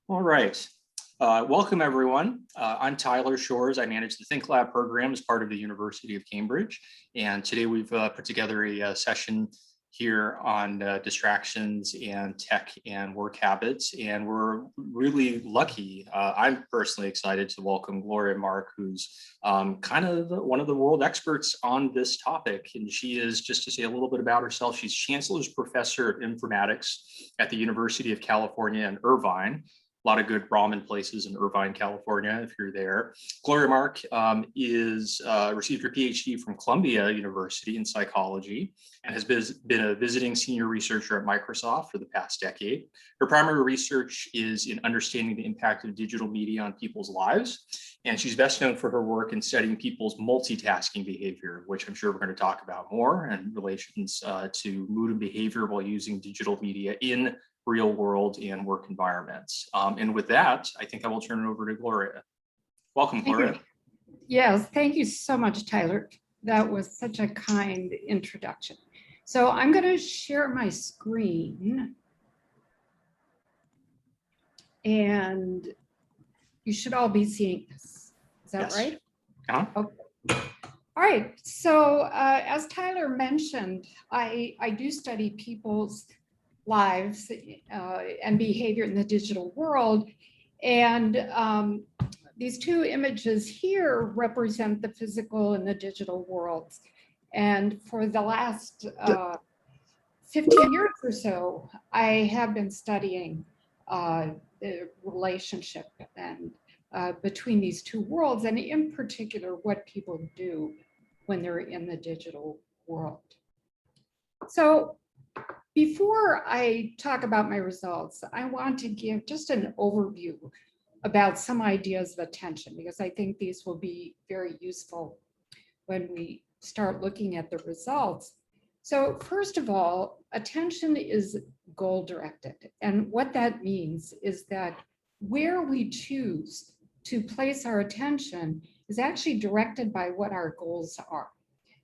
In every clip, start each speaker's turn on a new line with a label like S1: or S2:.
S1: All right. Welcome, everyone. I'm Tyler Shores. I manage the ThinkLab program as part of the University of Cambridge. And today we've put together a session here on distractions and tech and work habits. And we're really lucky. I'm personally excited to welcome Gloria Mark, who's kind of one of the world experts on this topic. And she is, just to say a little bit about herself, she's Chancellor's Professor of Informatics at the University of California in Irvine. A lot of good ramen places in Irvine, California, if you're there. Gloria Mark received her PhD from Columbia University in psychology and has been a visiting senior researcher at Microsoft for the past decade. Her primary research is in understanding the impact of digital media on people's lives. And she's best known for her work in studying people's multitasking behavior, which I'm sure we're going to talk about more, and relations to mood and behavior while using digital media in real world and work environments. And with that, I think I will turn it over to Gloria. Welcome, Gloria.
S2: Yes, thank you so much, Tyler. That was such a kind introduction. So I'm going to share my screen. And you should all be seeing this. Is that right? Okay. All right. So as Tyler mentioned, I do study people's lives and behavior in the digital world. And these two images here represent the physical and the digital worlds. And for the last 15 years or so, I have been studying the relationship and between these two worlds, and in particular, what people do when they're in the digital world. So before I talk about my results, I want to give just an overview about some ideas of attention, because I think these will be very useful when we start looking at the results. So first of all, attention is goal-directed. And what that means is that where we choose to place our attention is actually directed by what our goals are.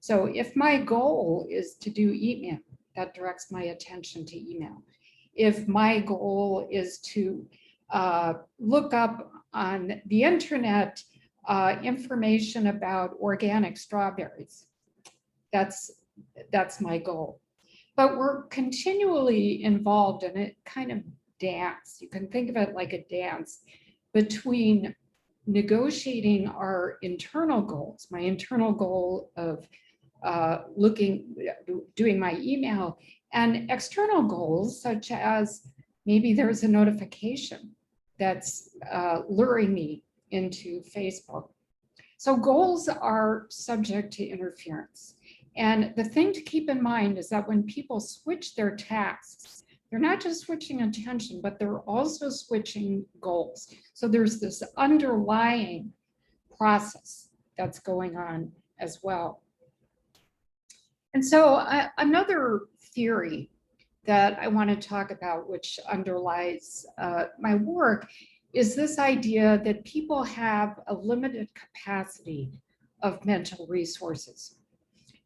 S2: So if my goal is to do email, that directs my attention to email. If my goal is to look up on the internet information about organic strawberries, that's my goal. But we're continually involved in a kind of dance. You can think of it like a dance between negotiating our internal goals, my internal goal of doing my email, and external goals, such as maybe there's a notification that's luring me into Facebook. So goals are subject to interference. And the thing to keep in mind is that when people switch their tasks, they're not just switching attention, but they're also switching goals. So there's this underlying process that's going on as well. And so another theory that I want to talk about, which underlies my work, is this idea that people have a limited capacity of mental resources.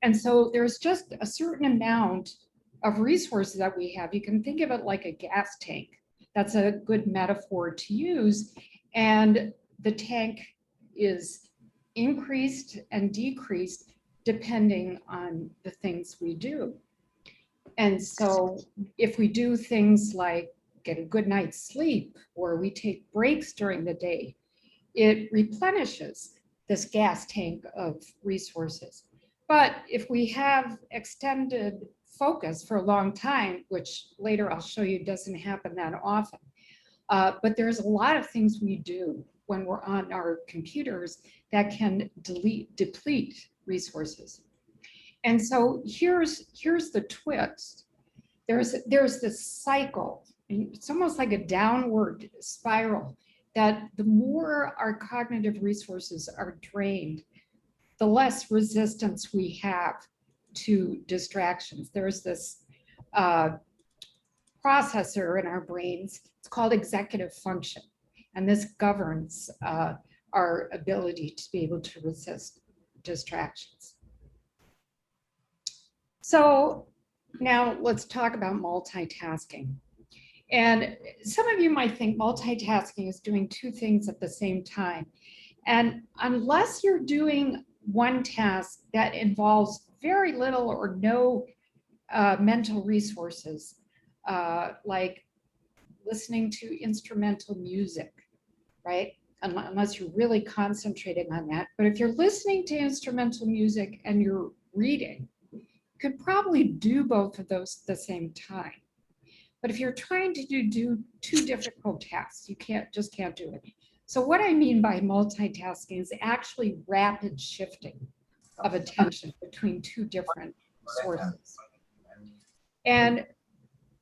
S2: And so there's just a certain amount of resources that we have. You can think of it like a gas tank. That's a good metaphor to use. And the tank is increased and decreased depending on the things we do. And so if we do things like get a good night's sleep, or we take breaks during the day, it replenishes this gas tank of resources. But if we have extended focus for a long time, which later I'll show you doesn't happen that often, but there's a lot of things we do when we're on our computers that can deplete resources. And so here's the twist. There's this cycle, and it's almost like a downward spiral, that the more our cognitive resources are drained, the less resistance we have to distractions. There's this processor in our brains, it's called executive function, and this governs our ability to be able to resist distractions. So now let's talk about multitasking. And some of you might think multitasking is doing two things at the same time. And unless you're doing one task that involves very little or no mental resources, like listening to instrumental music, right? Unless you're really concentrating on that. But if you're listening to instrumental music and you're reading, you could probably do both of those at the same time. But if you're trying to do two difficult tasks, you just can't do it. So what I mean by multitasking is actually rapid shifting of attention between two different sources. And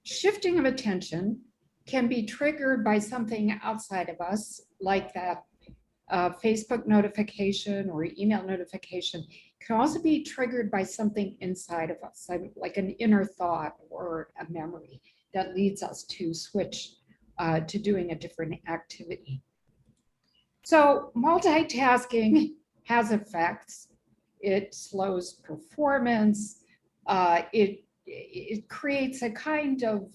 S2: shifting of attention can be triggered by something outside of us, like that Facebook notification or email notification. It can also be triggered by something inside of us, like an inner thought or a memory that leads us to switch to doing a different activity. So multitasking has effects. It slows performance. It creates a kind of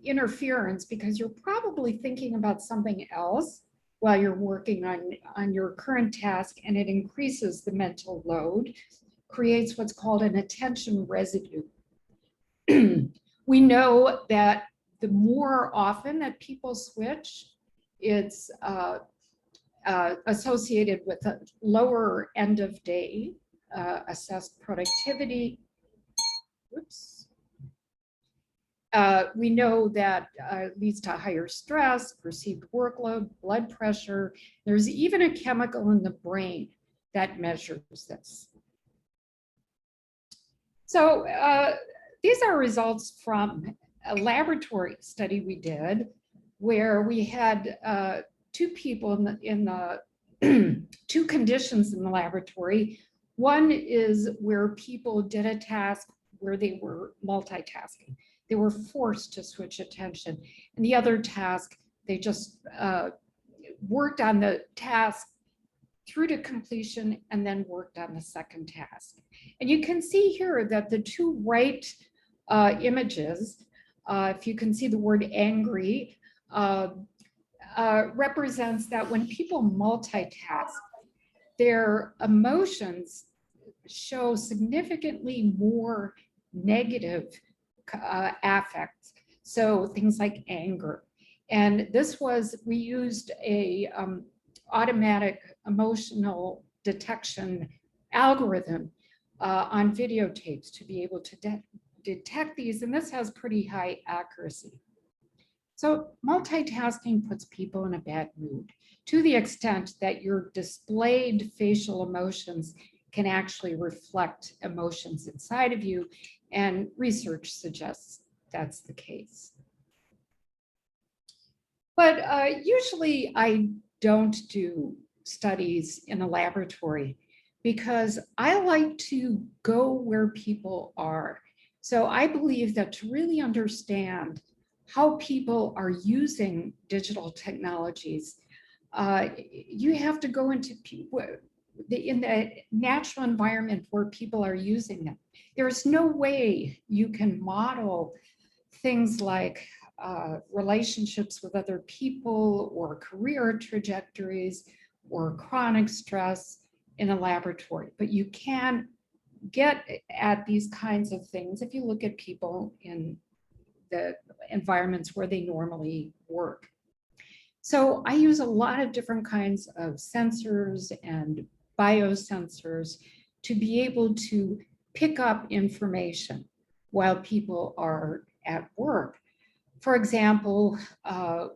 S2: interference because you're probably thinking about something else while you're working on your current task, and it increases the mental load, creates what's called an attention residue. We know that the more often that people switch, it's associated with a lower end of day assessed productivity. Oops. We know that leads to higher stress, perceived workload, blood pressure. There's even a chemical in the brain that measures this. So these are results from a laboratory study we did where we had two people in the two conditions in the laboratory. One is where people did a task where they were multitasking. They were forced to switch attention. And the other task, they just worked on the task through to completion and then worked on the second task. And you can see here that the two right images, if you can see the word angry, represents that when people multitask, their emotions show significantly more negative affects. So things like anger. And this was, we used a automatic emotional detection algorithm on videotapes to be able to detect these, and this has pretty high accuracy. So multitasking puts people in a bad mood to the extent that your displayed facial emotions can actually reflect emotions inside of you, and research suggests that's the case. But usually I don't do studies in a laboratory because I like to go where people are. So I believe that to really understand how people are using digital technologies, you have to go into in the natural environment where people are using them. There's no way you can model things like relationships with other people or career trajectories or chronic stress in a laboratory, but you can get at these kinds of things if you look at people in the environments where they normally work. So I use a lot of different kinds of sensors and biosensors to be able to pick up information while people are at work. For example,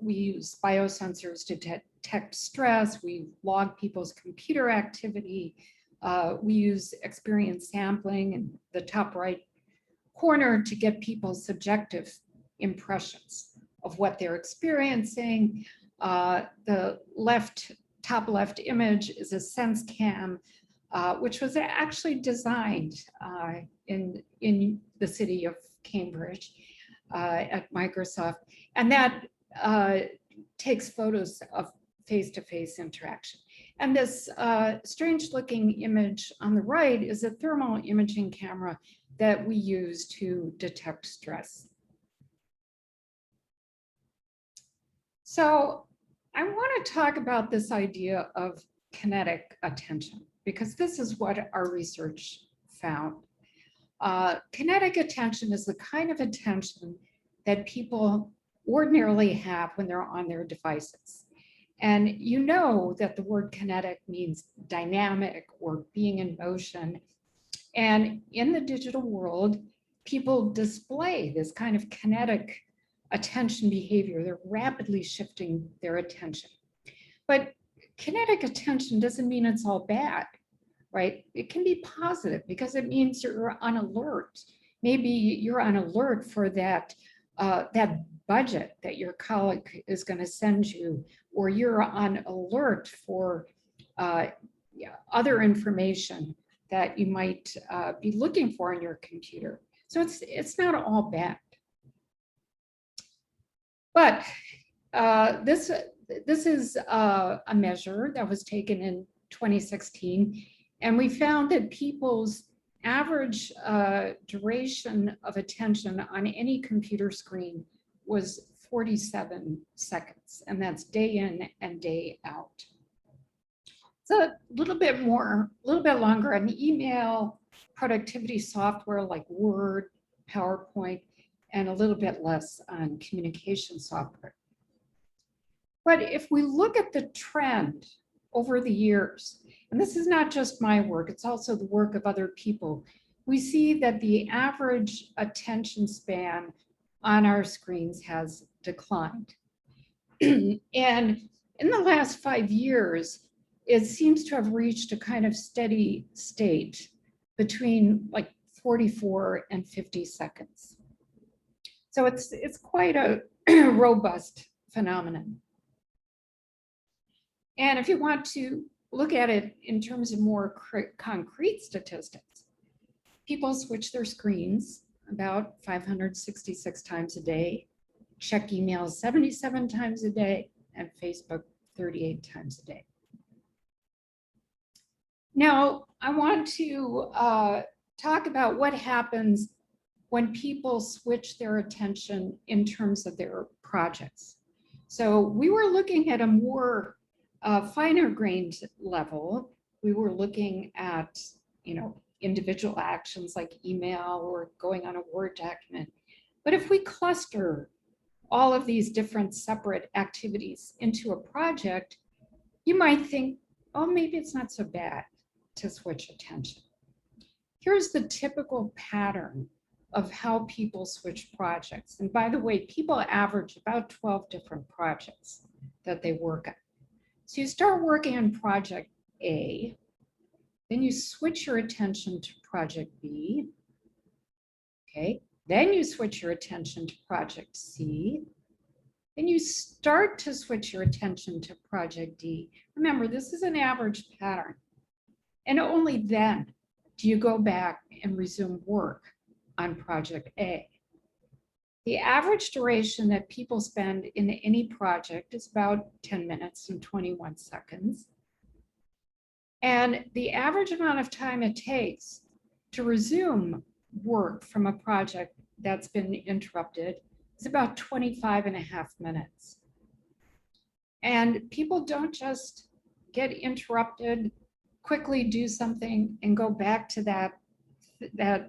S2: we use biosensors to detect stress. We log people's computer activity. We use experience sampling in the top right corner to get people's subjective impressions of what they're experiencing. The top left image is a sense cam, which was actually designed in the city of Cambridge at Microsoft. And that takes photos of face-to-face interaction. And this strange looking image on the right is a thermal imaging camera that we use to detect stress. So I want to talk about this idea of kinetic attention, because this is what our research found. Kinetic attention is the kind of attention that people ordinarily have when they're on their devices. And you know that the word kinetic means dynamic or being in motion. And in the digital world, people display this kind of kinetic attention behavior. They're rapidly shifting their attention. But kinetic attention doesn't mean it's all bad, right? It can be positive because it means you're on alert. Maybe you're on alert for that budget that your colleague is going to send you, or you're on alert for other information that you might be looking for on your computer. So it's not all bad. But this is a measure that was taken in 2016, and we found that people's average duration of attention on any computer screen was 47 seconds, and that's day in and day out. It's a little bit longer on email, productivity software like Word, PowerPoint, and a little bit less on communication software. But if we look at the trend over the years, and this is not just my work, it's also the work of other people, we see that the average attention span on our screens has declined. And in the last 5 years, it seems to have reached a kind of steady state between like 44 and 50 seconds. So it's quite a robust phenomenon. And if you want to look at it in terms of more concrete statistics, people switch their screens about 566 times a day, check emails 77 times a day, and Facebook 38 times a day. Now, I want to talk about what happens when people switch their attention in terms of their projects. So we were looking at a more finer grained level. We were looking at, individual actions like email or going on a Word document. But if we cluster all of these different separate activities into a project, you might think, oh, maybe it's not so bad to switch attention. Here's the typical pattern of how people switch projects. And by the way, people average about 12 different projects that they work on. So you start working on project A, then you switch your attention to project B, okay? Then you switch your attention to project C, then you start to switch your attention to project D. Remember, this is an average pattern. And only then do you go back and resume work on project A. The average duration that people spend in any project is about 10 minutes and 21 seconds. And the average amount of time it takes to resume work from a project that's been interrupted is about 25.5 minutes. And people don't just get interrupted, quickly do something and go back to that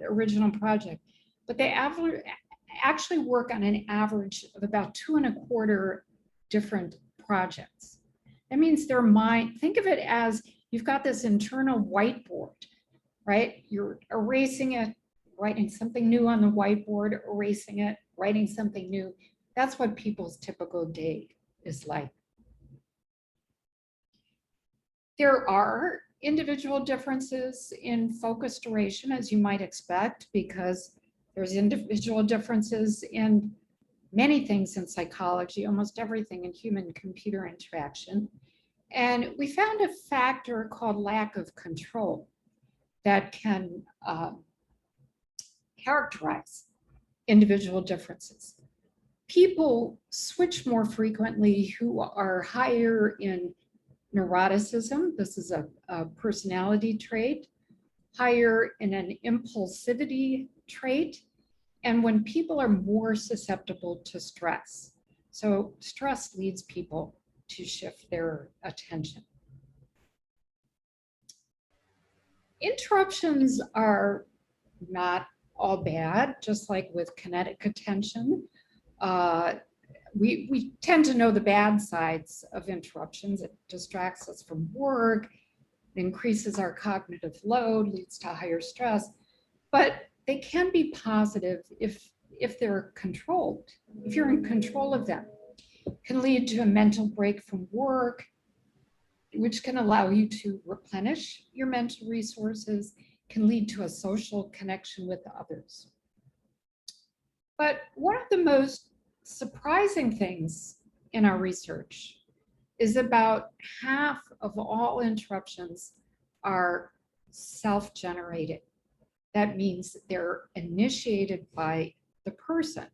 S2: original project, but they actually work on an average of about 2.25 different projects. That means their mind, think of it as you've got this internal whiteboard, right? You're erasing it, writing something new on the whiteboard, erasing it, writing something new. That's what people's typical day is like. There are individual differences in focus duration, as you might expect, because there's individual differences in many things in psychology, almost everything in human-computer interaction. And we found a factor called lack of control that can characterize individual differences. People switch more frequently who are higher in neuroticism. This is a personality trait, higher in an impulsivity trait, and when people are more susceptible to stress. So stress leads people to shift their attention. Interruptions are not all bad, just like with kinetic attention. We tend to know the bad sides of interruptions. It distracts us from work, it increases our cognitive load, leads to higher stress, but they can be positive if they're controlled, if you're in control of them. It can lead to a mental break from work, which can allow you to replenish your mental resources, can lead to a social connection with others. But one of the most surprising things in our research is about half of all interruptions are self-generated. That means they're initiated by the person.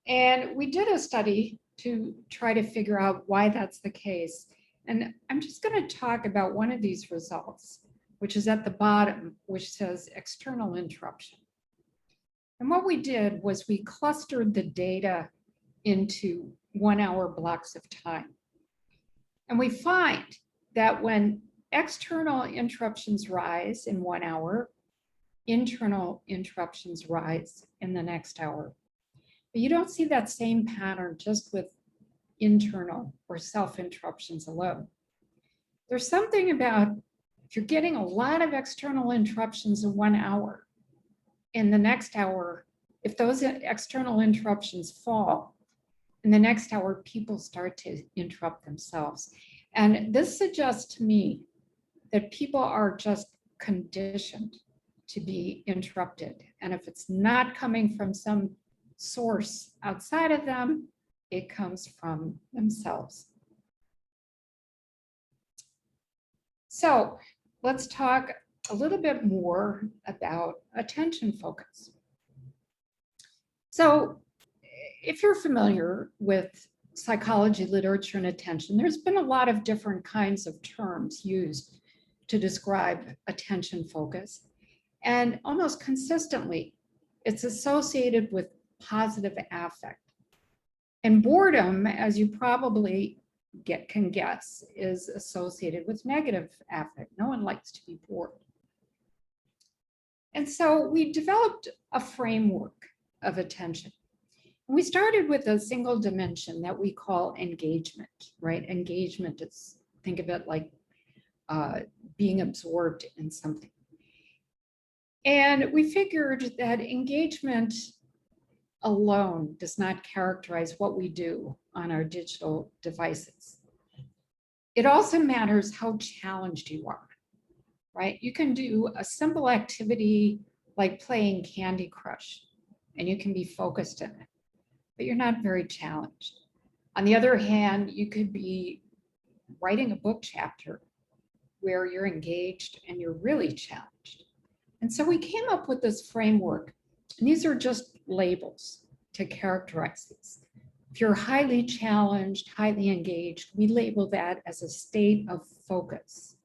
S2: And we did a study to try to figure out why that's the case. And I'm just going to talk about one of these results, which is at the bottom, which says external interruption. And what we did was we clustered the data into 1 hour blocks of time. And we find that when external interruptions rise in 1 hour, internal interruptions rise in the next hour. But you don't see that same pattern just with internal or self-interruptions alone. There's something about if you're getting a lot of external interruptions in 1 hour, in the next hour, if those external interruptions fall, in the next hour, people start to interrupt themselves. And this suggests to me that people are just conditioned to be interrupted. And if it's not coming from some source outside of them, it comes from themselves. So let's talk a little bit more about attention focus. So if you're familiar with psychology literature and attention, there's been a lot of different kinds of terms used to describe attention focus. And almost consistently, it's associated with positive affect. And boredom, as you probably can guess, is associated with negative affect. No one likes to be bored. And so we developed a framework of attention. We started with a single dimension that we call engagement, right? Engagement is, think of it like being absorbed in something. And we figured that engagement alone does not characterize what we do on our digital devices. It also matters how challenged you are, right? You can do a simple activity like playing Candy Crush, and you can be focused in it, but you're not very challenged. On the other hand, you could be writing a book chapter where you're engaged and you're really challenged. And so we came up with this framework, and these are just labels to characterize these. If you're highly challenged, highly engaged, we label that as a state of focus.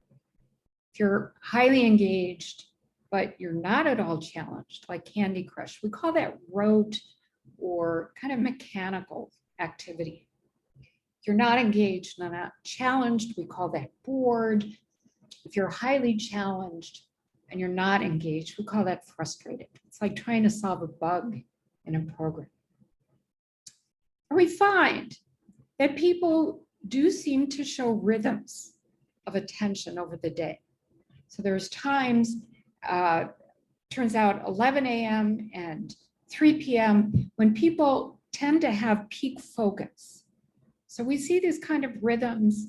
S2: If you're highly engaged, but you're not at all challenged, like Candy Crush, we call that rote or kind of mechanical activity. If you're not engaged and not challenged, we call that bored. If you're highly challenged and you're not engaged, we call that frustrated. It's like trying to solve a bug in a program. And we find that people do seem to show rhythms of attention over the day. So there's times, turns out 11 a.m. and 3 p.m. when people tend to have peak focus. So we see these kind of rhythms.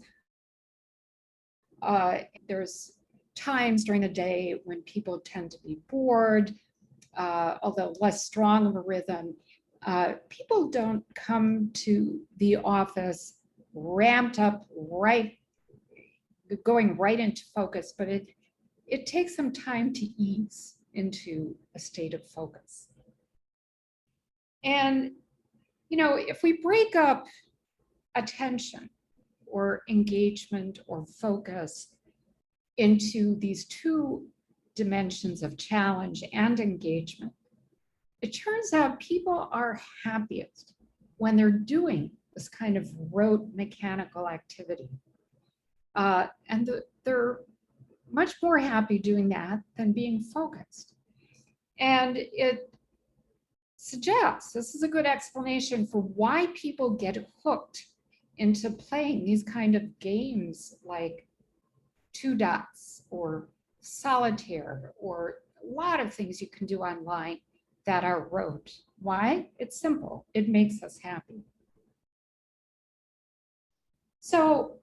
S2: There's times during the day when people tend to be bored, although less strong of a rhythm. People don't come to the office ramped up, going right into focus, but it takes some time to ease into a state of focus. And, you know, if we break up attention or engagement or focus into these two dimensions of challenge and engagement, it turns out people are happiest when they're doing this kind of rote mechanical activity. And they're much more happy doing that than being focused. And it suggests, this is a good explanation for why people get hooked into playing these kind of games like 2 dots or solitaire or a lot of things you can do online that are rote. Why? It's simple. It makes us happy. So,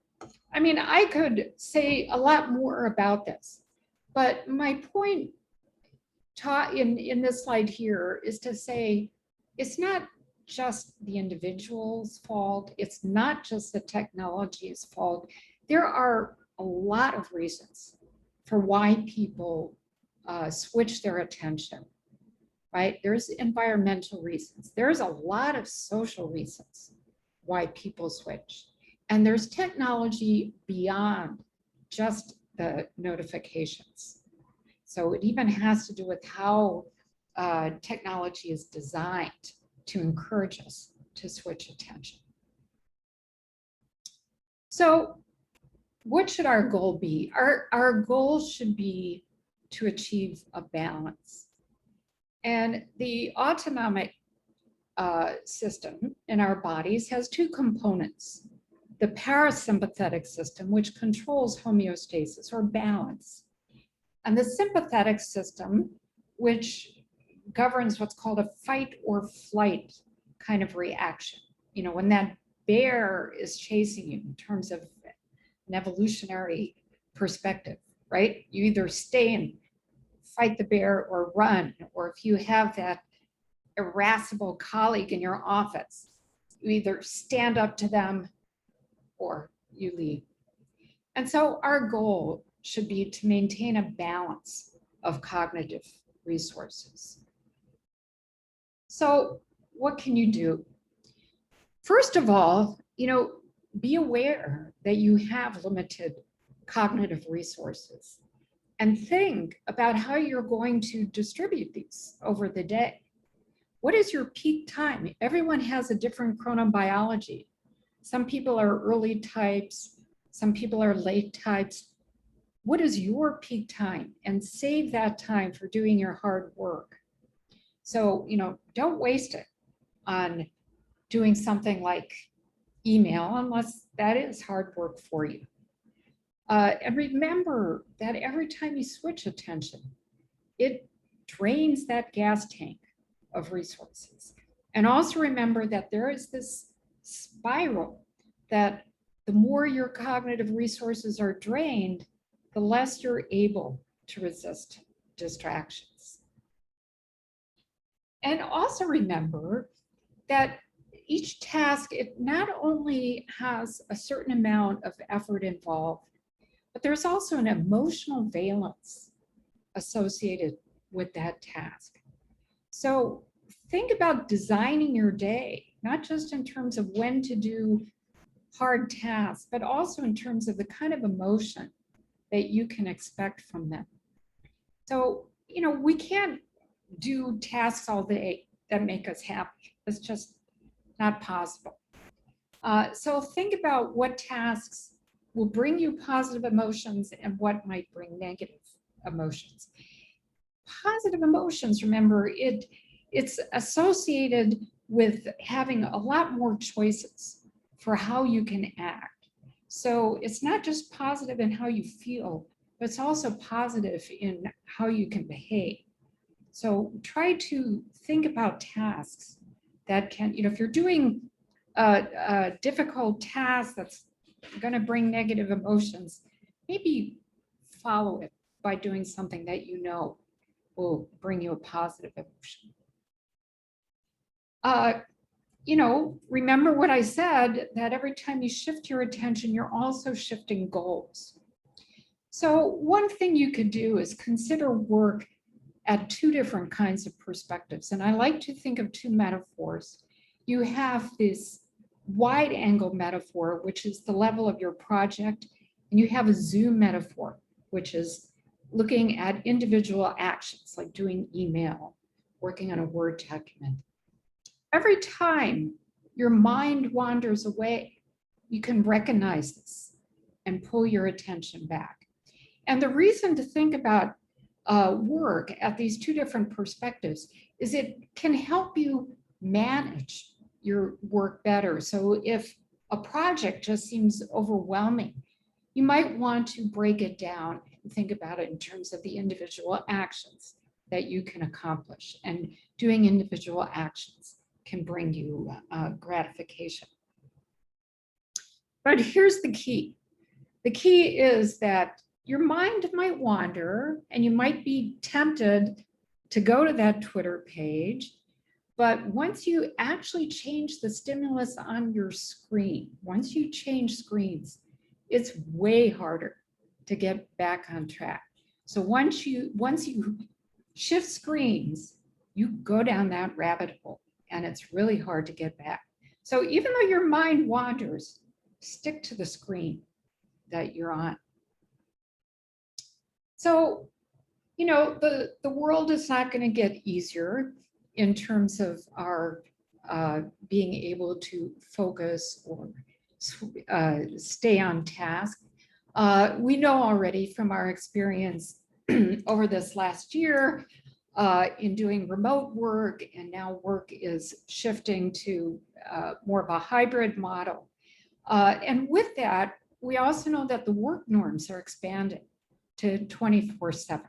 S2: I mean, I could say a lot more about this, but my point in this slide here is to say it's not just the individual's fault. It's not just the technology's fault. There are a lot of reasons for why people switch their attention, right? There's environmental reasons. There's a lot of social reasons why people switch. And there's technology beyond just the notifications. So it even has to do with how technology is designed to encourage us to switch attention. So what should our goal be? Our goal should be to achieve a balance. And the autonomic system in our bodies has 2 components. The parasympathetic system, which controls homeostasis or balance, and the sympathetic system, which governs what's called a fight or flight kind of reaction. You know, when that bear is chasing you in terms of an evolutionary perspective, right? You either stay and fight the bear or run, or if you have that irascible colleague in your office, you either stand up to them or you leave. And so our goal should be to maintain a balance of cognitive resources. So what can you do? First of all, you know, be aware that you have limited cognitive resources and think about how you're going to distribute these over the day. What is your peak time? Everyone has a different chronobiology. Some people are early types, some people are late types. What is your peak time? And save that time for doing your hard work. So, you know, don't waste it on doing something like email unless that is hard work for you. And remember that every time you switch attention, it drains that gas tank of resources. And also remember that there is this spiral that the more your cognitive resources are drained, the less you're able to resist distractions. And also remember that each task, it not only has a certain amount of effort involved, but there's also an emotional valence associated with that task. So think about designing your day, not just in terms of when to do hard tasks, but also in terms of the kind of emotion that you can expect from them. So, you know, we can't do tasks all day that make us happy. It's just not possible. So think about what tasks will bring you positive emotions and what might bring negative emotions. Positive emotions, remember, it's associated with having a lot more choices for how you can act. So it's not just positive in how you feel, but it's also positive in how you can behave. So try to think about tasks that can, you know, if you're doing a difficult task that's going to bring negative emotions, maybe follow it by doing something that you know will bring you a positive emotion. You know, remember what I said, that every time you shift your attention, you're also shifting goals. So one thing you could do is consider work at 2 different kinds of perspectives. And I like to think of 2 metaphors. You have this wide angle metaphor, which is the level of your project, and you have a zoom metaphor, which is looking at individual actions like doing email, working on a Word document. Every time your mind wanders away, you can recognize this and pull your attention back. And the reason to think about work at these two different perspectives is it can help you manage your work better. So if a project just seems overwhelming, you might want to break it down and think about it in terms of the individual actions that you can accomplish. And doing individual actions can bring you gratification. But here's the key. The key is that your mind might wander and you might be tempted to go to that Twitter page. But once you actually change the stimulus on your screen, once you change screens, it's way harder to get back on track. So once you shift screens, you go down that rabbit hole and it's really hard to get back. So even though your mind wanders, stick to the screen that you're on. So, you know, the world is not going to get easier in terms of our being able to focus or stay on task. We know already from our experience over this last year in doing remote work, and now work is shifting to more of a hybrid model. And with that, we also know that the work norms are expanding to 24/7.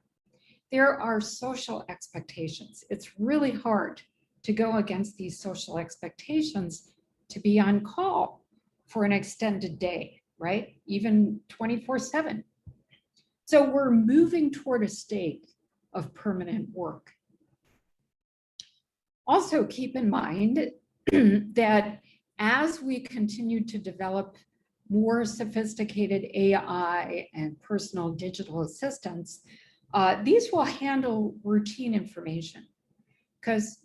S2: There are social expectations. It's really hard to go against these social expectations to be on call for an extended day, right? Even 24/7. So we're moving toward a state of permanent work. Also keep in mind that as we continue to develop more sophisticated AI and personal digital assistants, these will handle routine information because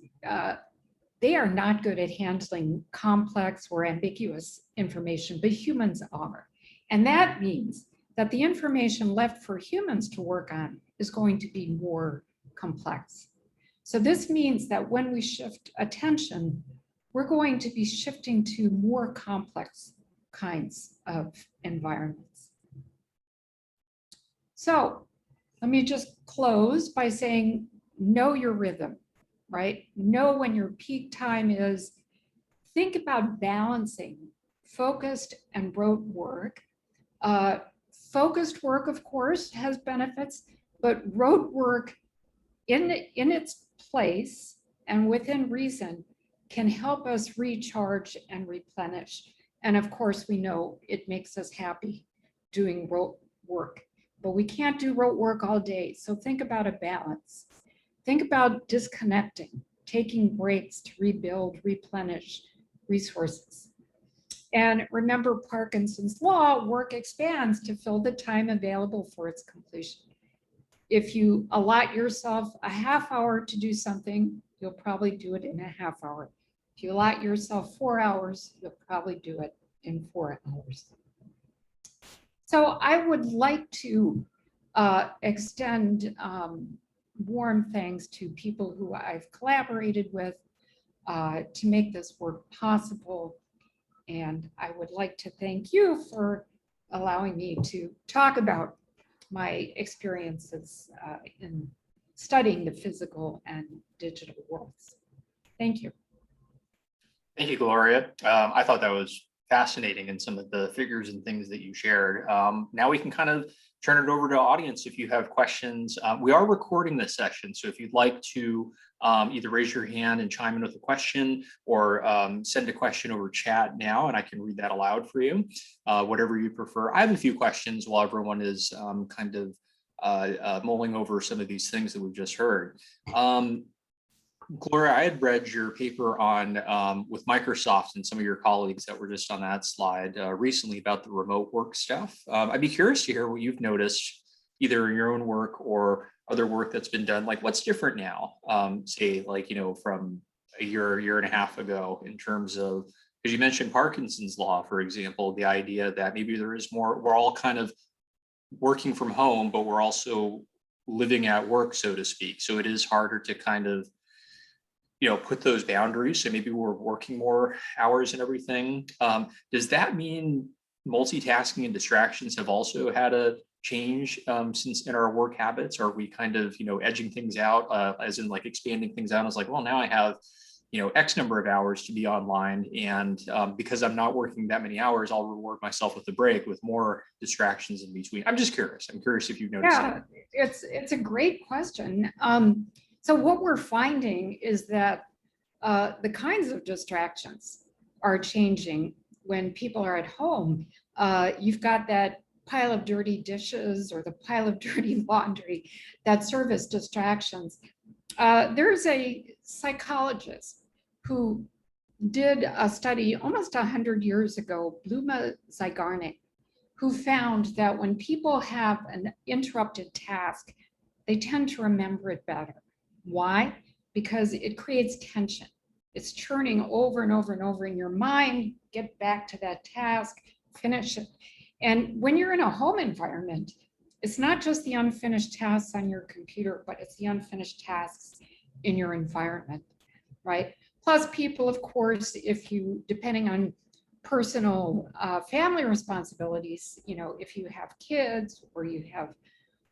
S2: they are not good at handling complex or ambiguous information, but humans are. And that means that the information left for humans to work on is going to be more complex. So this means that when we shift attention, we're going to be shifting to more complex kinds of environments. So let me just close by saying, know your rhythm, right? Know when your peak time is. Think about balancing focused and rote work. Focused work, of course, has benefits, but rote work in its place and within reason can help us recharge and replenish. And of course, we know it makes us happy doing rote work, but we can't do rote work all day. So think about a balance. Think about disconnecting, taking breaks to rebuild, replenish resources. And remember Parkinson's law, work expands to fill the time available for its completion. If you allot yourself a half hour to do something, you'll probably do it in a half hour. If you allot yourself 4 hours, you'll probably do it in 4 hours. So I would like to extend warm thanks to people who I've collaborated with to make this work possible. And I would like to thank you for allowing me to talk about my experiences in studying the physical and digital worlds. Thank you.
S1: Thank you, Gloria. I thought that was fascinating in some of the figures and things that you shared. Now we can kind of turn it over to audience if you have questions. We are recording this session, so if you'd like to either raise your hand and chime in with a question or send a question over chat now and I can read that aloud for you, whatever you prefer. I have a few questions while everyone is kind of mulling over some of these things that we've just heard. Gloria, I had read your paper on with Microsoft and some of your colleagues that were just on that slide recently about the remote work stuff. I'd be curious to hear what you've noticed either in your own work or other work that's been done. Like what's different now, say like, you know, from a year and a half ago in terms of, because you mentioned Parkinson's law, for example, the idea that maybe there is more, we're all kind of working from home, but we're also living at work, so to speak. So it is harder to kind of put those boundaries. So maybe we're working more hours and everything. Does that mean multitasking and distractions have also had a change since in our work habits? Are we kind of, edging things out, as in like expanding things out? It's like, well, now I have, X number of hours to be online. And because I'm not working that many hours, I'll reward myself with a break with more distractions in between. I'm just curious. I'm curious if you've noticed that.
S2: It's a great question. So what we're finding is that the kinds of distractions are changing when people are at home. You've got that pile of dirty dishes or the pile of dirty laundry that serve as distractions. There's a psychologist who did a study almost 100 years ago, Bluma Zygarnik, who found that when people have an interrupted task, they tend to remember it better. Why? Because it creates tension. It's churning over and over and over in your mind, get back to that task, finish it. And when you're in a home environment, it's not just the unfinished tasks on your computer, but it's the unfinished tasks in your environment, right? Plus people, of course, depending on personal family responsibilities, if you have kids or you have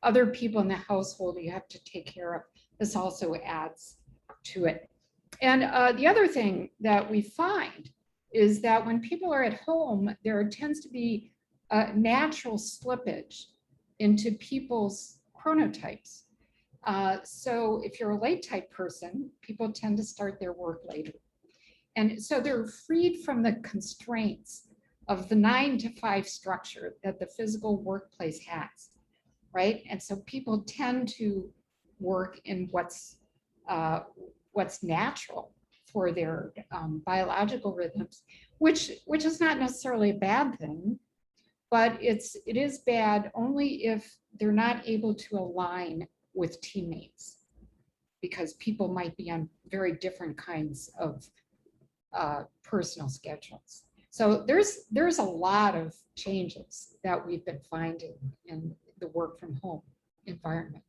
S2: other people in the household you have to take care of, this also adds to it. And the other thing that we find is that when people are at home, there tends to be a natural slippage into people's chronotypes. So if you're a late type person, people tend to start their work later. And so they're freed from the constraints of the 9 to 5 structure that the physical workplace has, right? And so people tend to work in what's natural for their biological rhythms, which is not necessarily a bad thing, but it is bad only if they're not able to align with teammates, because people might be on very different kinds of personal schedules. So there's a lot of changes that we've been finding in the work from home environment.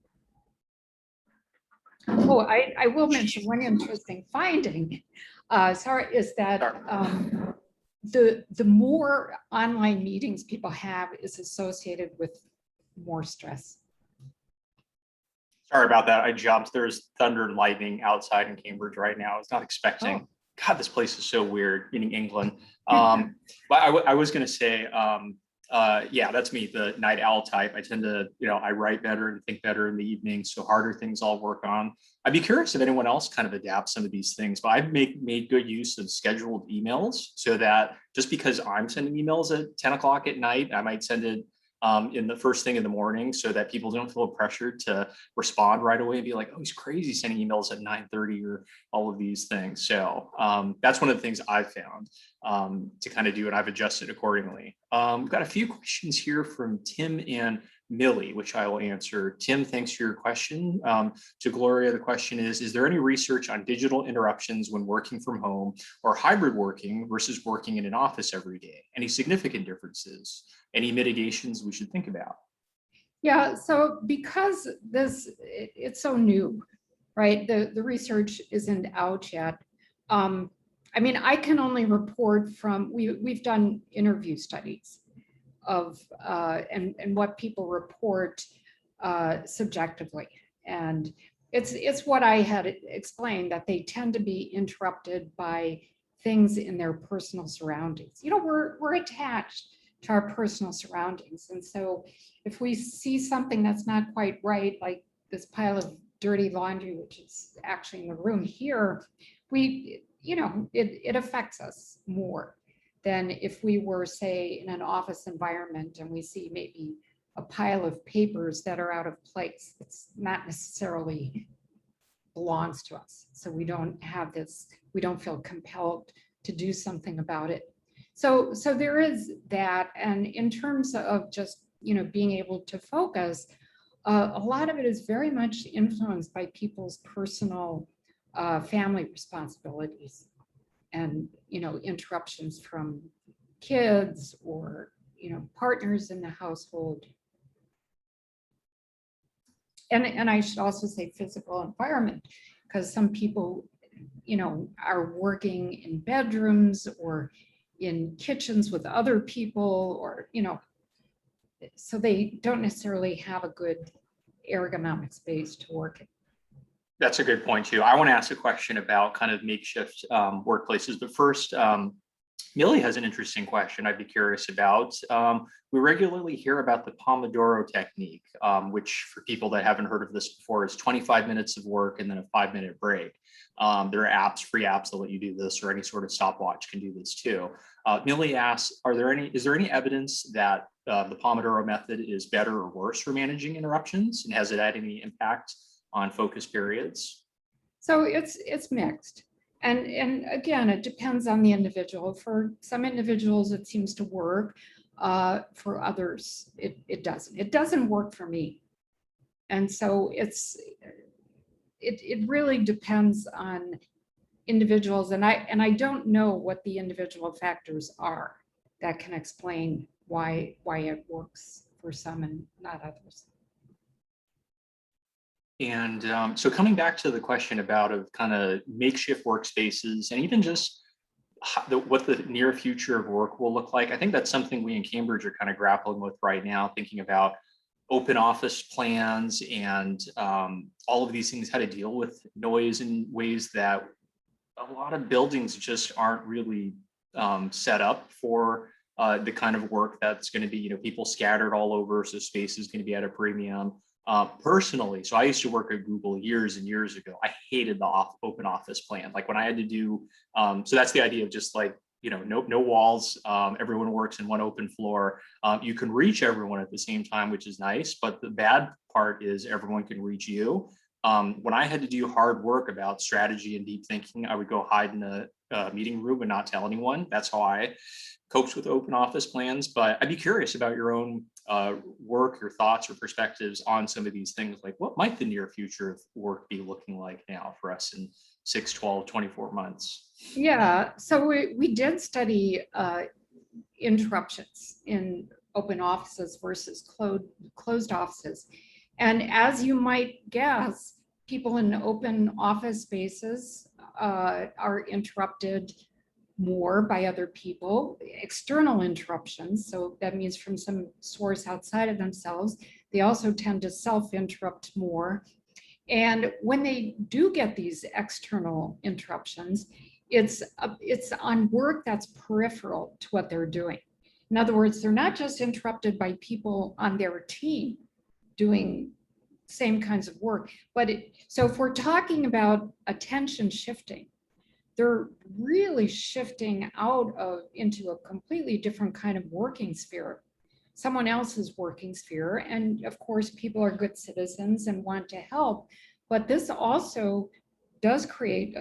S2: Oh, I will mention one interesting finding, is that the more online meetings people have is associated with more stress.
S1: Sorry about that. I jumped. There's thunder and lightning outside in Cambridge right now. I was not expecting.
S2: Oh.
S1: God, this place is so weird, meaning England. But I was going to say, yeah, that's me, the night owl type. I tend to, I write better and think better in the evening. So harder things I'll work on. I'd be curious if anyone else kind of adapts some of these things, but I've made good use of scheduled emails so that just because I'm sending emails at 10 o'clock at night, I might send it in the first thing in the morning so that people don't feel pressured to respond right away and be like, oh, he's crazy sending emails at 9:30 or all of these things. So that's one of the things I've found to kind of do, and I've adjusted accordingly. We've got a few questions here from Tim and Millie, which I will answer. Tim, thanks for your question. To Gloria, the question is there any research on digital interruptions when working from home or hybrid working versus working in an office every day? Any significant differences? Any mitigations we should think about?
S2: Yeah, so because it's so new, right? The research isn't out yet. I mean, I can only report from, we've done interview studies of and what people report subjectively. And it's what I had explained, that they tend to be interrupted by things in their personal surroundings. We're attached to our personal surroundings. And so if we see something that's not quite right, like this pile of dirty laundry, which is actually in the room here, it affects us more than if we were, say, in an office environment and we see maybe a pile of papers that are out of place. It's not necessarily belongs to us. So we don't feel compelled to do something about it. So there is that. And in terms of just, being able to focus, a lot of it is very much influenced by people's personal family responsibilities and, interruptions from kids or, partners in the household. And I should also say physical environment, because some people are working in bedrooms or in kitchens with other people, or, so they don't necessarily have a good ergonomic space to work in.
S1: That's a good point too. I want to ask a question about kind of makeshift workplaces, but first, Millie has an interesting question I'd be curious about. We regularly hear about the Pomodoro technique, which for people that haven't heard of this before is 25 minutes of work and then a 5-minute break. There are apps, free apps that let you do this, or any sort of stopwatch can do this too. Millie asks, is there any evidence that the Pomodoro method is better or worse for managing interruptions? And has it had any impact on focus periods?
S2: So it's mixed. And again, it depends on the individual. For some individuals, it seems to work. For others, it doesn't. It doesn't work for me. And so it really depends on individuals. And I don't know what the individual factors are that can explain why it works for some and not others.
S1: And so coming back to the question about of kind of makeshift workspaces and even just what the near future of work will look like, I think that's something we in Cambridge are kind of grappling with right now, thinking about open office plans and all of these things, how to deal with noise in ways that a lot of buildings just aren't really set up for the kind of work that's going to be, people scattered all over, so space is going to be at a premium. Personally, so I used to work at Google years and years ago. I hated the open office plan. Like when I had to do, so that's the idea of just like, no walls. Everyone works in one open floor. You can reach everyone at the same time, which is nice. But the bad part is everyone can reach you. When I had to do hard work about strategy and deep thinking, I would go hide in a meeting room and not tell anyone. That's how I coped with open office plans. But I'd be curious about your own work, your thoughts or perspectives on some of these things. Like what might the near future of work be looking like now for us in 6, 12, 24 months?
S2: Yeah, so we did study interruptions in open offices versus closed offices. And as you might guess, people in open office spaces are interrupted more by other people, external interruptions. So that means from some source outside of themselves. They also tend to self-interrupt more. And when they do get these external interruptions, it's on work that's peripheral to what they're doing. In other words, they're not just interrupted by people on their team doing same kinds of work, but so if we're talking about attention shifting, they're really shifting into a completely different kind of working sphere, someone else's working sphere. And of course, people are good citizens and want to help, but this also does create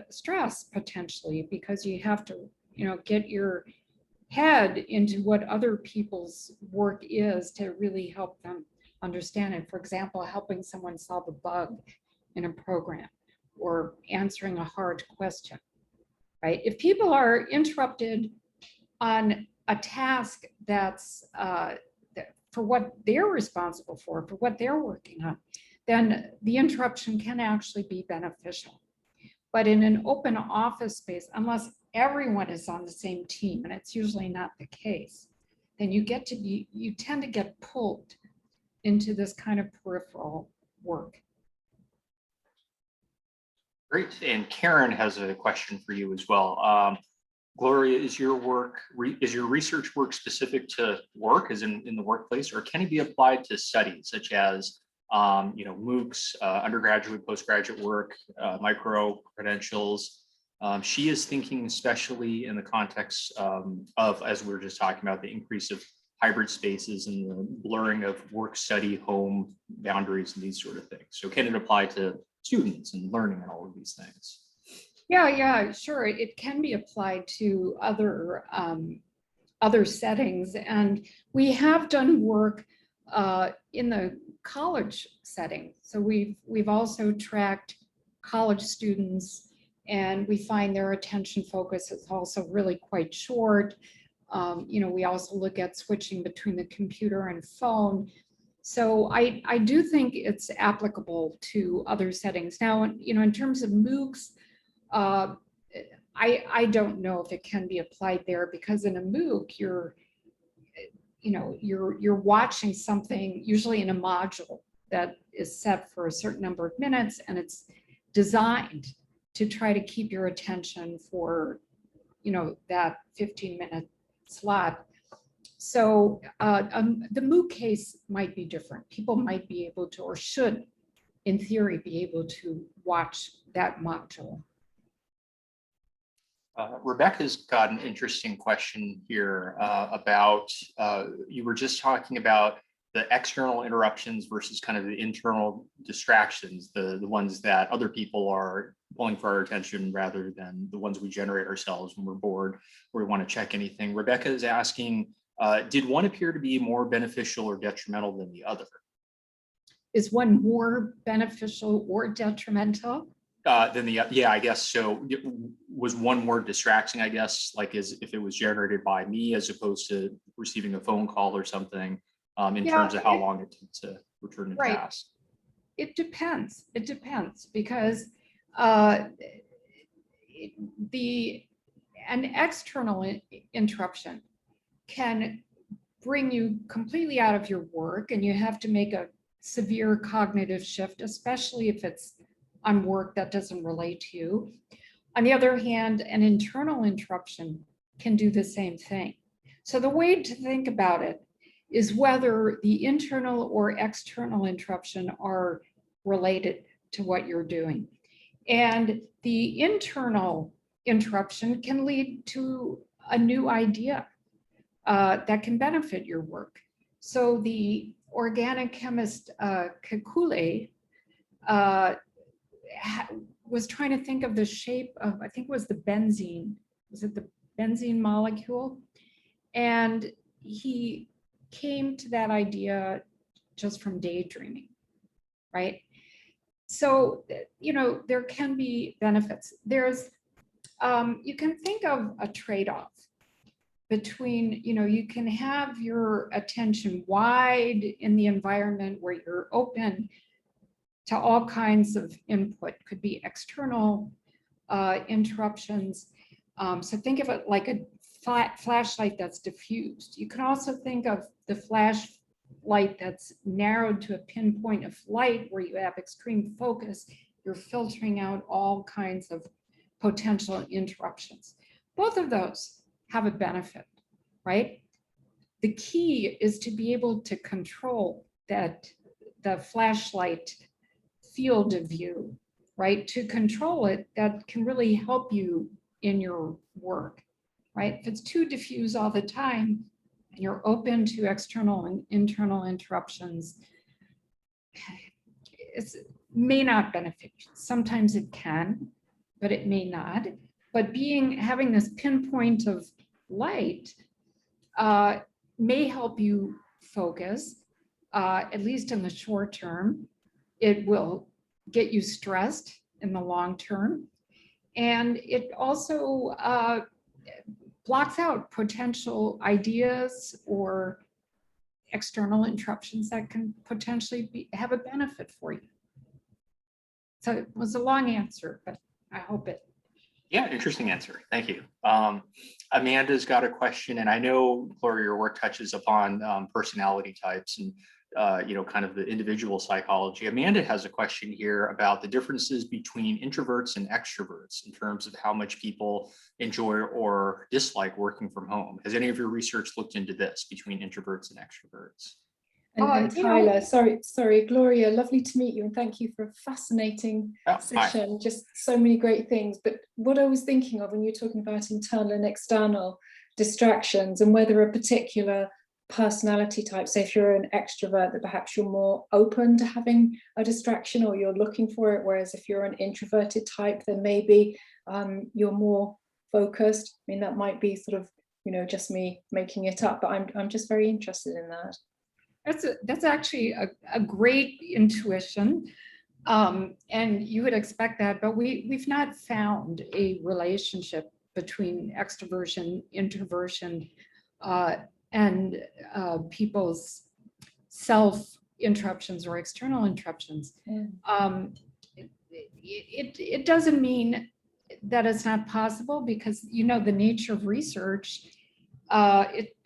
S2: stress potentially, because you have to, get your head into what other people's work is to really help them understand it. For example, helping someone solve a bug in a program or answering a hard question, right? If people are interrupted on a task that's for what they're responsible for what they're working on, then the interruption can actually be beneficial. But in an open office space, unless everyone is on the same team, and it's usually not the case, then you tend to get pulled into this kind of peripheral work.
S1: Great. And Karen has a question for you as well. Gloria, is your research work specific to work, as in the workplace, or can it be applied to studies such as MOOCs, undergraduate, postgraduate work, micro credentials? She is thinking especially in the context of, as we were just talking about, the increase of hybrid spaces and the blurring of work, study, home boundaries and these sort of things. So can it apply to students and learning and all of these things?
S2: Yeah, sure. It can be applied to other settings, and we have done work in the college setting. So we've also tracked college students, and we find their attention focus is also really quite short. We also look at switching between the computer and phone. So I do think it's applicable to other settings. Now, in terms of MOOCs, Uh, I don't know if it can be applied there, because in a MOOC, you're watching something usually in a module that is set for a certain number of minutes, and it's designed to try to keep your attention for that 15-minute slot. So the MOOC case might be different. People might be able to, or should, in theory, be able to watch that module.
S1: Rebecca's got an interesting question here about, you were just talking about the external interruptions versus kind of the internal distractions, the ones that other people are pulling for our attention rather than the ones we generate ourselves when we're bored or we want to check anything. Rebecca is asking, did one appear to be more beneficial or detrimental than the other?
S2: Is one more beneficial or detrimental?
S1: Than the, yeah, I guess so. Was one more distracting, I guess, like as if it was generated by me as opposed to receiving a phone call or something, in terms of how long it takes to return a task?
S2: It depends. It depends, because an external interruption can bring you completely out of your work, and you have to make a severe cognitive shift, especially if it's on work that doesn't relate to you. On the other hand, an internal interruption can do the same thing. So the way to think about it is whether the internal or external interruption are related to what you're doing. And the internal interruption can lead to a new idea that can benefit your work. So the organic chemist Kekule was trying to think of the shape of, I think it was the benzene. Was it the benzene molecule? And he came to that idea just from daydreaming, right? So, there can be benefits. There's, you can think of a trade-off between, you can have your attention wide in the environment where you're open to all kinds of input, could be external interruptions. So think of it like a flashlight that's diffused. You can also think of the flashlight that's narrowed to a pinpoint of light where you have extreme focus. You're filtering out all kinds of potential interruptions. Both of those have a benefit, right? The key is to be able to control the flashlight field of view, right? To control it, that can really help you in your work, right? If it's too diffuse all the time and you're open to external and internal interruptions, it may not benefit you. Sometimes it can, but it may not. But having this pinpoint of light may help you focus, at least in the short term. It will get you stressed in the long term. And it also blocks out potential ideas or external interruptions that can potentially have a benefit for you. So it was a long answer, but I hope it.
S1: Yeah, interesting answer. Thank you. Amanda's got a question, and I know, Gloria, your work touches upon personality types and kind of the individual psychology. Amanda has a question here about the differences between introverts and extroverts in terms of how much people enjoy or dislike working from home. Has any of your research looked into this between introverts and extroverts?
S3: And Tyler, sorry, Gloria, lovely to meet you, and thank you for a fascinating session. Just so many great things. But what I was thinking of when you're talking about internal and external distractions, and whether a particular personality type, say if you're an extrovert, that perhaps you're more open to having a distraction or you're looking for it, whereas if you're an introverted type, then maybe you're more focused. I mean, that might be sort of, just me making it up, but I'm just very interested in that.
S2: That's actually a great intuition, and you would expect that, but we've not found a relationship between extroversion, introversion, and people's self-interruptions or external interruptions.
S3: Yeah.
S2: It doesn't mean that it's not possible because, you know, the nature of research,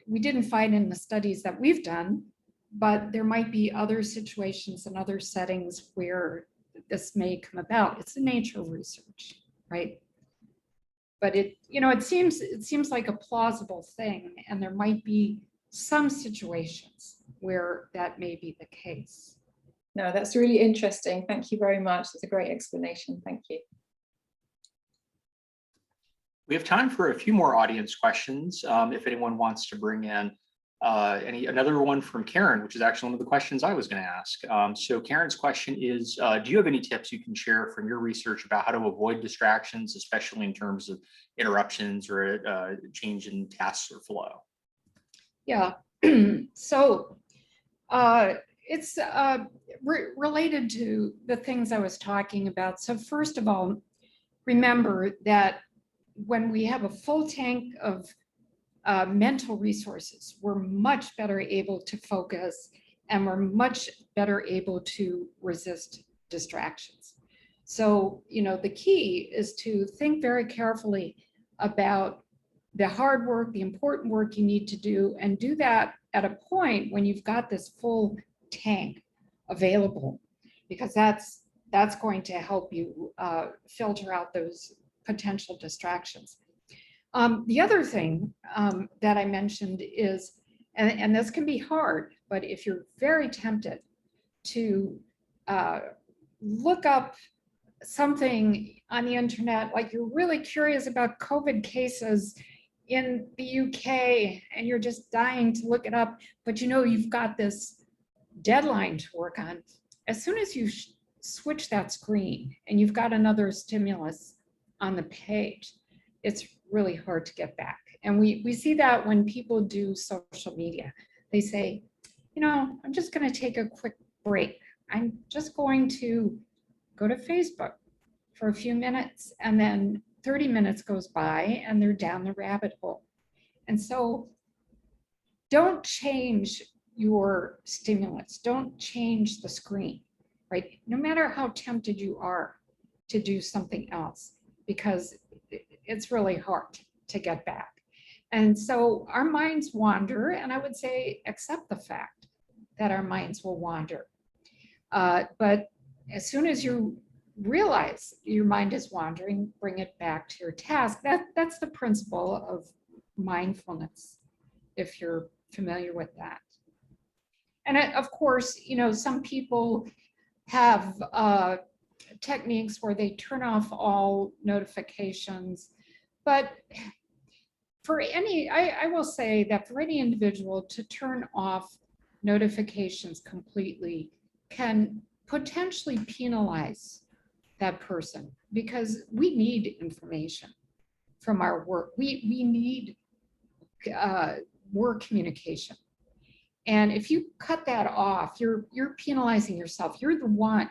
S2: we didn't find in the studies that we've done, but there might be other situations and other settings where this may come about. It's the nature of research, right? But it, you know, it seems like a plausible thing, and there might be some situations where that may be the case.
S3: No, that's really interesting. Thank you very much. That's a great explanation. Thank you.
S1: We have time for a few more audience questions. If anyone wants to bring in another one from Karen, which is actually one of the questions I was going to ask. So Karen's question is, do you have any tips you can share from your research about how to avoid distractions, especially in terms of interruptions or change in tasks or flow?
S2: Yeah, so it's related to the things I was talking about. So first of all, remember that when we have a full tank of mental resources, we're much better able to focus, and we're much better able to resist distractions. So, you know, the key is to think very carefully about the hard work, the important work you need to do, and do that at a point when you've got this full tank available, because that's going to help you filter out those potential distractions. The other thing that I mentioned is, and this can be hard, but if you're very tempted to look up something on the internet, like you're really curious about COVID cases in the UK and you're just dying to look it up, but you know you've got this deadline to work on, as soon as you switch that screen and you've got another stimulus on the page, it's really hard to get back. And we see that when people do social media. They say, you know, I'm just going to take a quick break. I'm just going to go to Facebook for a few minutes, and then 30 minutes goes by and they're down the rabbit hole. And so don't change your stimulus. Don't change the screen, right? No matter how tempted you are to do something else, because it's really hard to get back. And so our minds wander, and I would say accept the fact that our minds will wander. But as soon as you realize your mind is wandering, bring it back to your task. That's the principle of mindfulness, if you're familiar with that. And of course, you know, some people have techniques where they turn off all notifications, but for any, I will say that for any individual to turn off notifications completely can potentially penalize that person, because we need information from our work. We need work communication. And if you cut that off, you're penalizing yourself. You're the one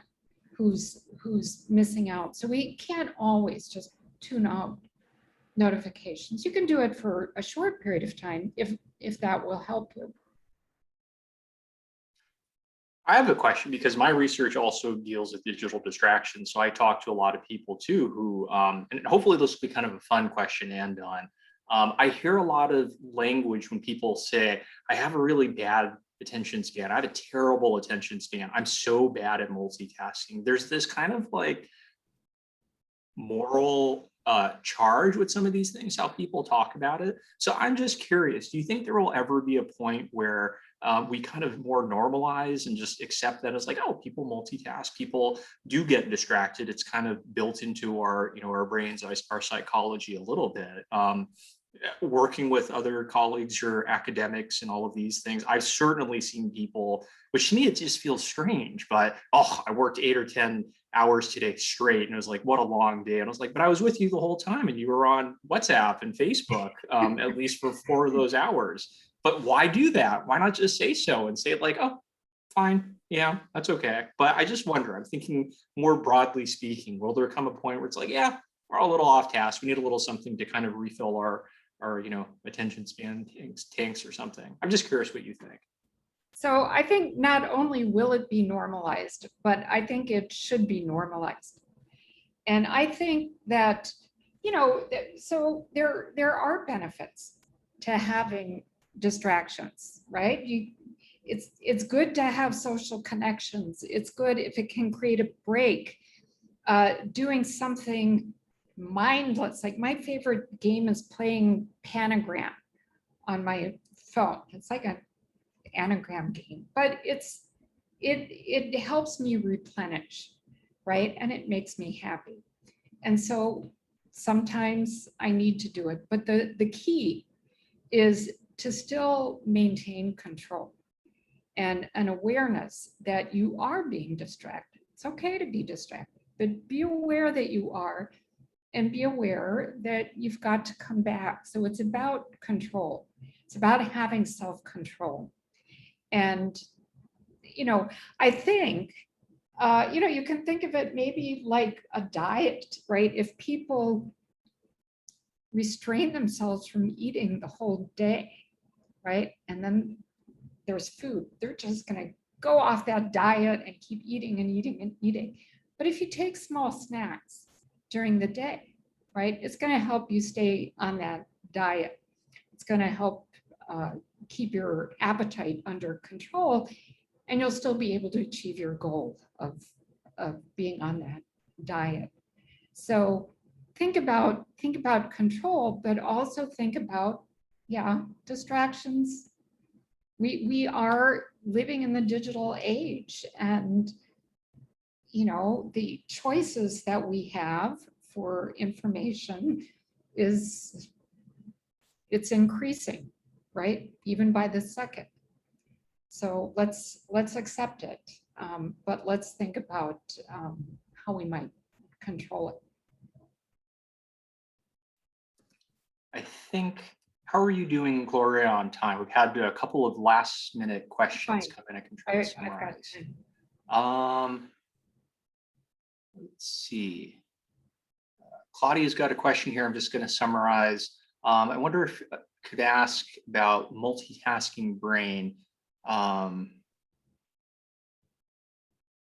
S2: who's missing out. So we can't always just tune out notifications. You can do it for a short period of time if that will help you.
S1: I have a question, because my research also deals with digital distractions. So I talk to a lot of people too who, and hopefully this will be kind of a fun question and done. I hear a lot of language when people say, I have a really bad attention span. I have a terrible attention span. I'm so bad at multitasking. There's this kind of like moral charge with some of these things, how people talk about it. So I'm just curious, do you think there will ever be a point where we kind of more normalize and just accept that as like, oh, people multitask, people do get distracted. It's kind of built into our, you know, our brains, our psychology a little bit. Working with other colleagues or academics and all of these things, I've certainly seen people, which to me, it just feels strange, but, oh, I worked 8 or 10 hours today straight. And it was like, what a long day. And I was like, but I was with you the whole time and you were on WhatsApp and Facebook, at least for 4 of those hours. But why do that? Why not just say so and say it like, oh, fine, yeah, that's okay. But I just wonder, I'm thinking more broadly speaking, will there come a point where it's like, yeah, we're a little off task. We need a little something to kind of refill our you know, attention span tanks or something. I'm just curious what you think.
S2: So I think not only will it be normalized, but I think it should be normalized. And I think that, so there are benefits to having distractions, right? It's good to have social connections. It's good if it can create a break, doing something mindless. Like my favorite game is playing Panagram on my phone. It's like an anagram game, but it helps me replenish, right? And it makes me happy. And so sometimes I need to do it, but the key is to still maintain control and an awareness that you are being distracted. It's okay to be distracted, but be aware that you are, and be aware that you've got to come back. So it's about control. It's about having self-control. And, I think, you can think of it maybe like a diet, right? If people restrain themselves from eating the whole day, right? And then there's food, they're just going to go off that diet and keep eating and eating and eating. But if you take small snacks during the day, right, it's going to help you stay on that diet. It's going to help keep your appetite under control, and you'll still be able to achieve your goal of being on that diet. So think about control, but also think about, distractions. We are living in the digital age, and the choices that we have for information it's increasing, right? Even by the second. So let's accept it, but let's think about how we might control it.
S1: I think, how are you doing, Gloria, on time? We've had a couple of last minute questions come in. I can try to summarize. Let's see. Claudia's got a question here. I'm just going to summarize. I wonder if I could ask about multitasking brain.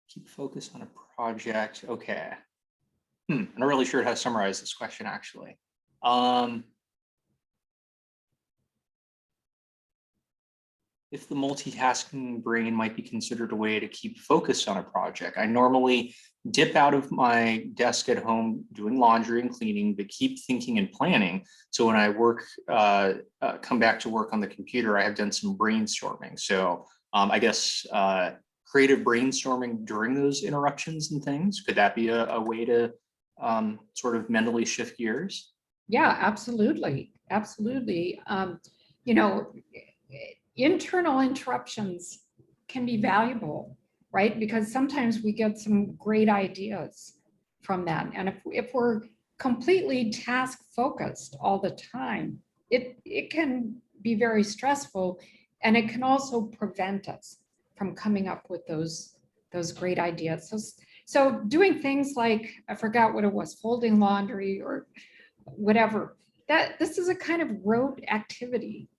S1: Keep focus on a project. Okay. I'm not really sure how to summarize this question, actually. If the multitasking brain might be considered a way to keep focused on a project. I normally dip out of my desk at home doing laundry and cleaning, but keep thinking and planning. So when I work, come back to work on the computer, I have done some brainstorming. So I guess creative brainstorming during those interruptions and things, could that be a way to sort of mentally shift gears?
S2: Yeah, absolutely. Absolutely. Internal interruptions can be valuable, right? Because sometimes we get some great ideas from that. And if we're completely task focused all the time, it can be very stressful, and it can also prevent us from coming up with those great ideas. So doing things like, I forgot what it was, folding laundry or whatever, this is a kind of rote activity,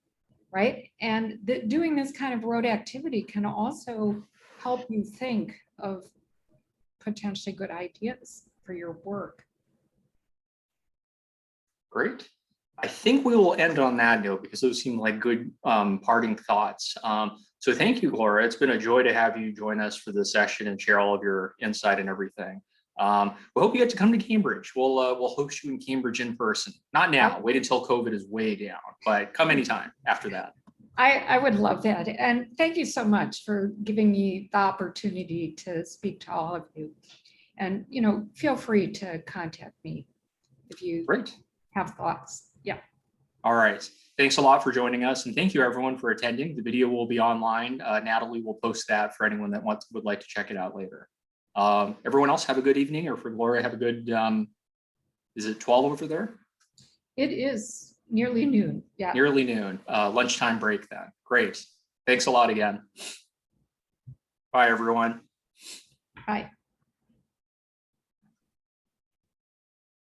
S2: right? And doing this kind of rote activity can also help you think of potentially good ideas for your work.
S1: Great. I think we will end on that note because those seem like good parting thoughts. So thank you, Gloria. It's been a joy to have you join us for this session and share all of your insight and everything. We hope you get to come to Cambridge. We'll host you in Cambridge in person. Not now, wait until COVID is way down, but come anytime after that.
S2: I would love that. And thank you so much for giving me the opportunity to speak to all of you. And, feel free to contact me if you have thoughts. Yeah.
S1: All right. Thanks a lot for joining us. And thank you everyone for attending. The video will be online. Natalie will post that for anyone that would like to check it out later. Everyone else have a good evening, or for Gloria, have a good, is it 12 over there?
S2: It is nearly noon. Yeah.
S1: Nearly noon. Lunchtime break then. Great. Thanks a lot again. Bye, everyone.
S2: Bye.